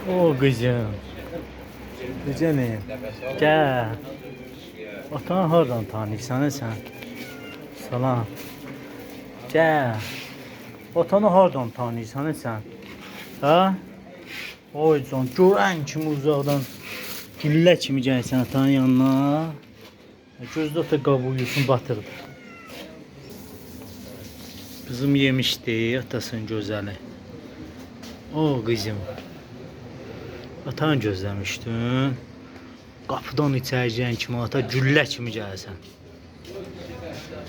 O kızım. Güzelim. Gel. Atan hardan tanıyırsan sen? Salam. Gel. Atanı hardan tanıyırsan sen? Ha? Oy can, görən kimi uzaqdan güllə kimi gəlsən atanın yanına. Gözdə ata qabı uyusun batırdı. Kızım yemişdi atasının gözəli. O kızım. Atan gözləmişdin. Qapıdan içəri girən kimi ata güllə kimi gəlsən.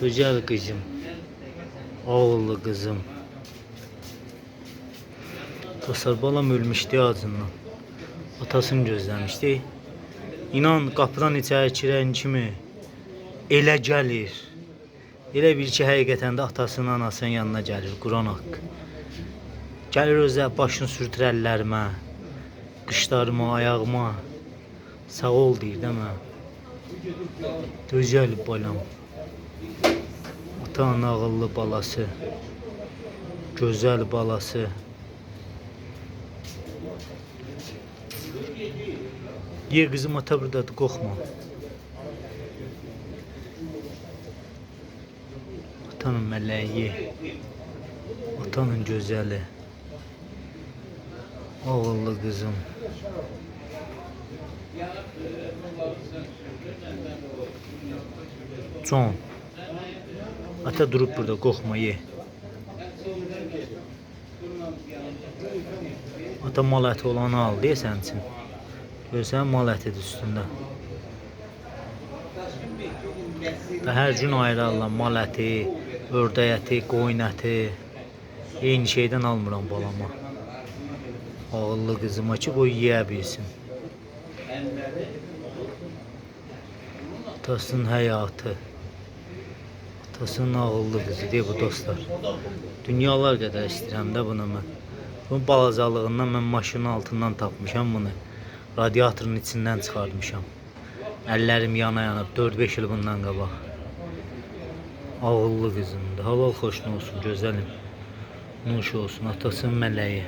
Gözəl qızım. Oğullu qızım. Dostlar, balam ölmüşdü acından. Atasını gözləmişdi. İnan, qapıdan içəri girən kimi elə gəlir. Elə bil ki, həqiqətən də atasının, anasının yanına gəlir, Quran haqqı. Gəlir özə başını sürtür əllərimə, qışlarıma, ayağıma. Sağ ol deyir demə. Gözəl balam. Atan ağıllı balası. Gözəl balası. Ye kızım, ata buradadır, qorxma. Atanın mələyi. Atanın gözəli. Ağıllı kızım. Can. Ata durup burada, qorxma, ye. Ata mal əti olanı al deyə sənin üçün. Görsən, mal ətidir üstündə. Və hər gün ayırarlar mal əti, ördək əti, qoyun əti. Eyni şeydən almıram balama. Ağıllı qızıma ki, qoy yeyə bilsin. Atasının həyatı. Atasının ağıllı qızı deyil bu dostlar. Dünyalar qədər istəyirəm də bunu mən. Bunun balacalığından mən maşının altından tapmışam bunu. Radiatorun içindən çıxartmışam. Əllərim yana yanıb 4-5 il bundan qabaq. Ağıllı qızımdır. Halal xoşun olsun gözəlim. Nuş olsun atasının mələyi.